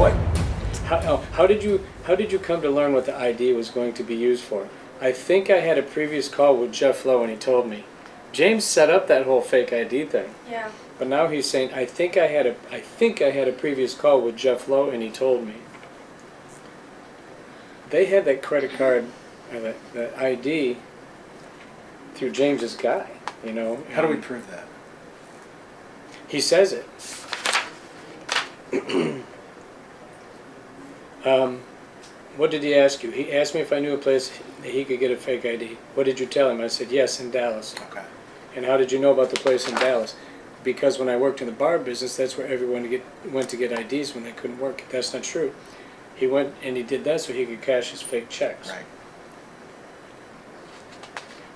What? How did you come to learn what the ID was going to be used for? I think I had a previous call with Jeff Lowe and he told me. James set up that whole fake ID thing. Yeah. But now he's saying I think I had a previous call with Jeff Lowe and he told me. They had that credit card, that ID through James's guy, you know. How do we prove that? He says it. What did he ask you? He asked me if I knew a place that he could get a fake ID. What did you tell him? I said, yes, in Dallas. Okay. And how did you know about the place in Dallas? Because when I worked in the bar business, that's where everyone went to get IDs when they couldn't work. That's not true. He went and he did that so he could cash his fake checks. Right.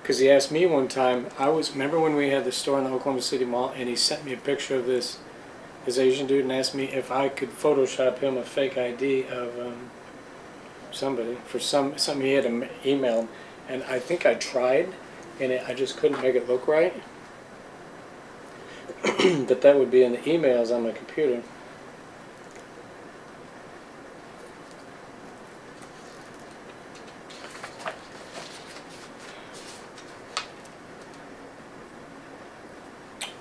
Because he asked me one time, remember when we had the store in the Oklahoma City Mall, and he sent me a picture of this Asian dude and asked me if I could Photoshop him a fake ID of somebody for something he had emailed, and I think I tried, and I just couldn't make it look right. But that would be in the emails on my computer.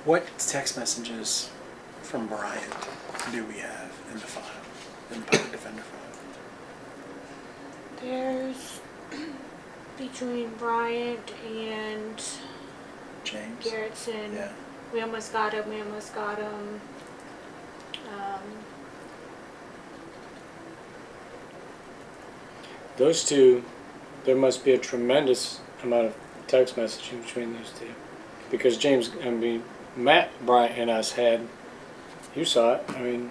What text messages from Bryant do we have in the file, in the public defender file? There's between Bryant and James? Garrettson. Yeah. We almost got him. Those two, there must be a tremendous amount of text messaging between those two. Because Matt, Bryant, and us had, you saw it, and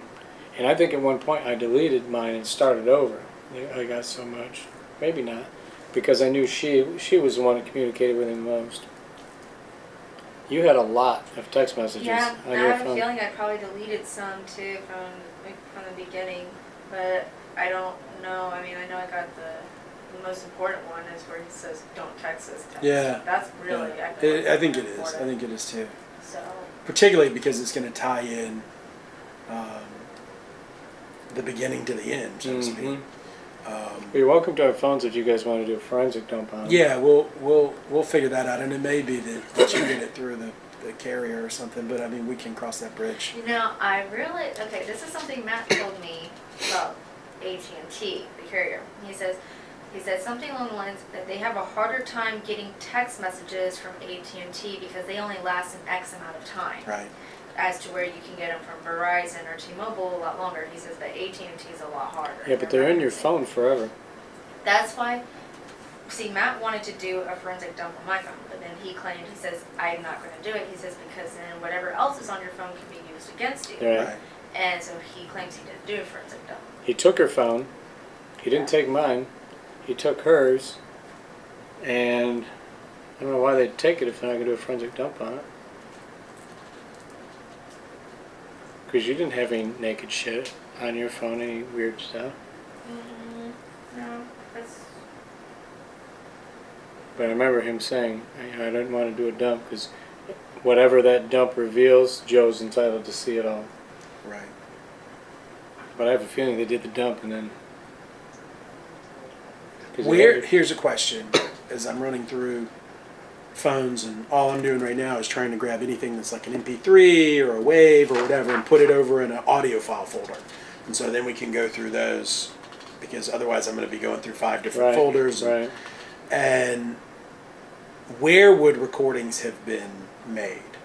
I think at one point I deleted mine and started over. I got so much. Maybe not. Because I knew she was the one that communicated with him most. You had a lot of text messages Yeah, on I your have a phone. feeling I probably deleted some too from the beginning, but I don't know. I know I got the most important one is where he says, "Don't text us." Text. Yeah. That's really. Yeah. I think it is. important. I think it is too. So. Particularly because it's going to tie in the beginning to the end, so to speak. You're welcome to our phones if you guys want to do a forensic dump on them. Yeah, we'll figure that out, and it may be that you get it through the carrier or something. But we can cross that bridge. This is something Matt told me about AT&T, the carrier. He said something along the lines that they have a harder time getting text messages from AT&T because they only last an X amount of time. Right. As to where you can get them from Verizon or T-Mobile a lot longer. He says that AT&T is a lot harder. Yeah, but they're in your phone forever. That's why, see, Matt wanted to do a forensic dump on my phone, but then he says, I'm not going to do it. He says, because then whatever else is on your phone can be used against you. Right. And so he claims he didn't do a forensic dump. He took her phone. He didn't take mine. He took hers. And I don't know why they'd take it if they're not going to do a forensic dump on it. Because you didn't have any naked shit on your phone, any weird stuff. No, that's... But I remember him saying, I didn't want to do a dump because whatever that dump reveals, Joe's entitled to see it all. Right. But I have a feeling they did the dump and then... Here's a question, as I'm running through phones, and all I'm doing right now is trying to grab anything that's like an MP3 or a WAV or whatever and put it over in an audio file folder. And so then we can go through those, because otherwise I'm going to be going through 5 different folders. Right. And where would recordings have been made?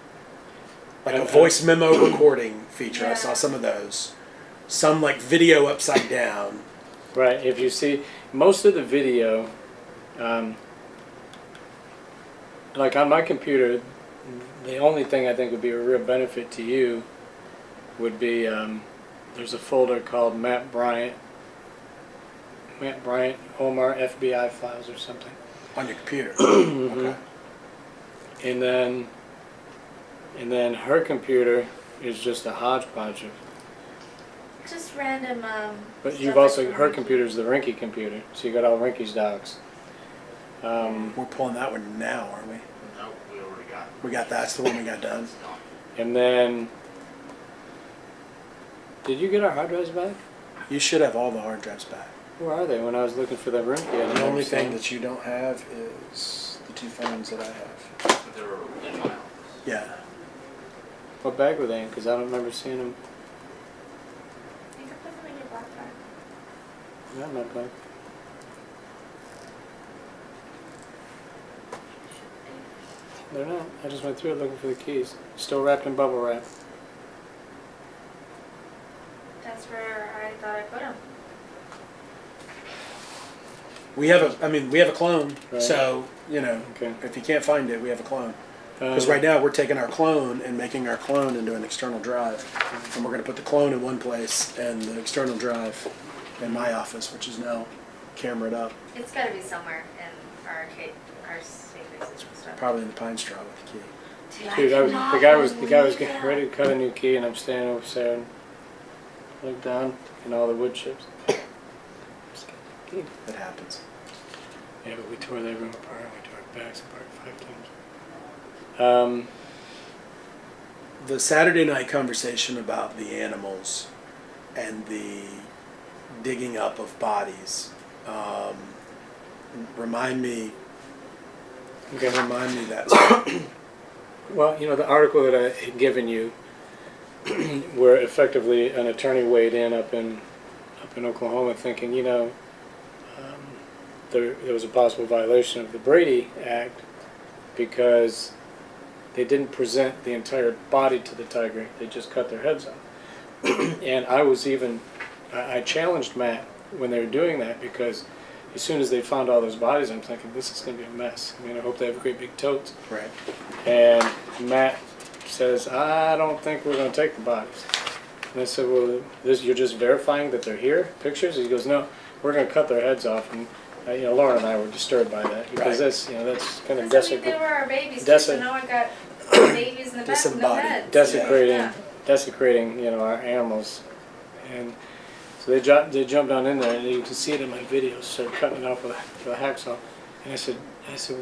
Like a voice memo recording feature. I saw some of those. Some like video upside down. Right. If you see, most of the video, like on my computer, the only thing I think would be a real benefit to you would be there's a folder called Matt Bryant, Omar FBI files or something. On your computer. Okay. And then her computer is just a hodgepodge of. Just random. But you've also, her computer is the Rinky computer, so you got all Rinky's docs. We're pulling that one now, aren't we? No, we already got it. We got that's the one we got done. And then, did you get our hard drives back? You should have all the hard drives back. Where are they? When I was looking for the room key, I didn't The only see thing them. that you don't have is the 2 phones that I have. But they were in my office. Yeah. What bag were they in? Because I don't remember seeing them. You can put them in your black bag. Not my bag. They're not. I just went through it looking for the keys. Still wrapped in bubble wrap. That's where I thought I put them. We have a clone. Right. So, Okay. if you can't find it, we have a clone. Because right now we're taking our clone and making our clone into an external drive. And we're going to put the clone in one place and the external drive in my office, which is now cameraed up. It's got to be somewhere in our safe spaces and stuff. Probably in the pine straw with the key. Dude, cannot the guy was believe getting that. ready to cut a new key, and I'm standing over there and look down, and all the wood chips. That happens. Yeah, but we tore that room apart. We tore our backs apart 5 times. The Saturday night conversation about the animals and the digging up of bodies, remind me that. Well, the article that I had given you, where effectively an attorney weighed in up in Oklahoma, thinking, there was a possible violation of the Brady Act because they didn't present the entire body to the tiger; they just cut their heads off. And I challenged Matt when they were doing that, because as soon as they found all those bodies, I'm thinking, this is going to be a mess. I hope they have great big totes. Right. And Matt says, I don't think we're going to take the bodies. And I said, well, you're just verifying that they're here, pictures? He goes, no, we're going to cut their heads off. And Lauren and I were disturbed by that, because Right. that's kind of They were our babies too, so now I got babies in the back of the Disembodied. head. desecrating our animals. And so they jumped on in there, and you can see it in my videos, started cutting it off with a hacksaw. And I said,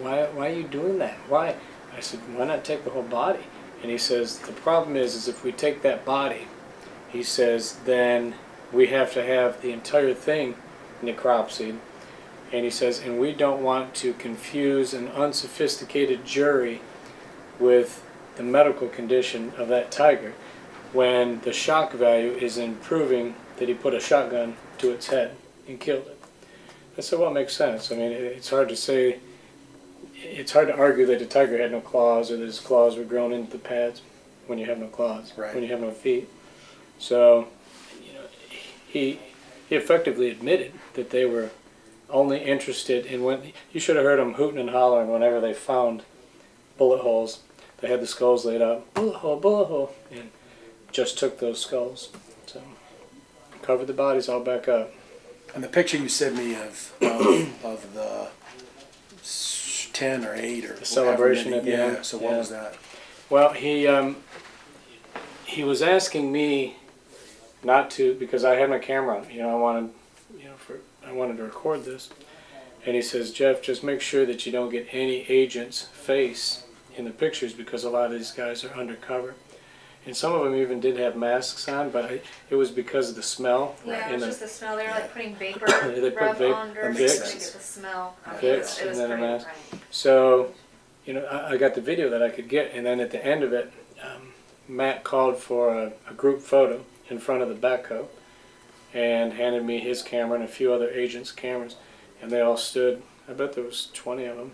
why are you doing that? Why? I said, why not take the whole body? And he says, the problem is if we take that body, he says, then we have to have the entire thing necropsied. And he says, and we don't want to confuse an unsophisticated jury with the medical condition of that tiger, when the shock value is in proving that he put a shotgun to its head and killed it. I said, well, it makes sense. It's hard to say, it's hard to argue that the tiger had no claws, or that his claws were grown into the pads when you have no claws, Right. when you have no feet. So, he effectively admitted that they were only interested in when, you should have heard them hooting and hollering whenever they found bullet holes. They had the skulls laid out, bullet hole, and just took those skulls. So, covered the bodies all back up. And the picture you sent me of the 10 or 8 or The celebration whatever, at the yeah. end. So what Yeah. was that? Well, he was asking me not to, because I had my camera on. I wanted to record this, and he says, Jeff, just make sure that you don't get any agent's face in the pictures, because a lot of these guys are undercover, and some of them even did have masks on, but it was because of the smell. Yeah, it in was just the smell. They were like putting vapor They put rub vape- under that to makes get sense. the smell. Vicks, It and was then a pretty mask. funny. So, I got the video that I could get, and then at the end of it, Matt called for a group photo in front of the backhoe, and handed me his camera and a few other agents' cameras, and they all stood. I bet there was 20 of them.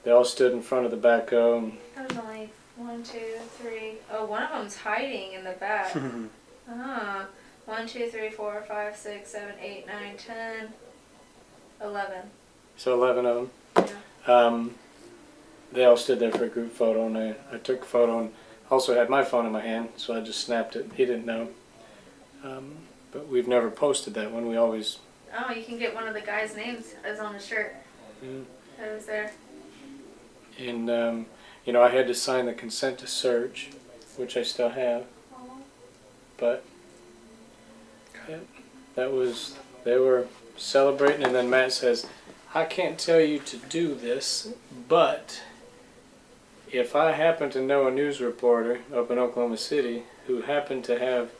They all stood in front of the backhoe. And That was only 1, 2, 3. Oh, one of them's hiding in the back. 1, 2, 3, 4, 5, 6, 7, 8, 9, 10, 11. so 11 of them. They all stood there for a group photo, and I took a photo and also had my phone in my hand, so I just snapped it. He didn't know. But we've never posted that one. We always... Oh, you can get one of the guys' names as on the shirt. That was there. And, I had to sign the consent to search, which I still have. But, yeah, they were celebrating, and then Matt says, I can't tell you to do this, but if I happen to know a news reporter up in Oklahoma City who happened to have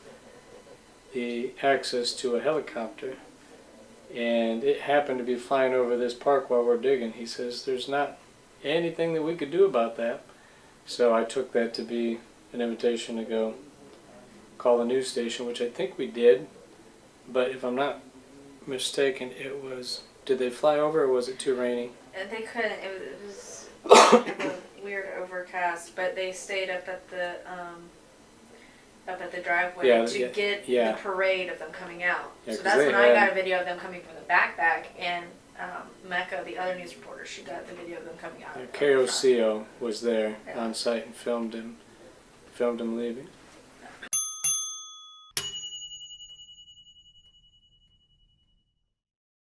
the access to a helicopter, and it happened to be flying over this park while we're digging. He says there's not anything that we could do about that. So I took that to be an invitation to go call the news station, which I think we did. But if I'm not mistaken, it was, did they fly over or was it too rainy? They couldn't. It was a weird overcast, but they stayed up at the driveway to get the parade of them coming out. Yeah, so that's when I got a video of them coming from the backpack, and Mecca, the other news reporter, she got the video of them coming out. KOCO was there on site and filmed him leaving.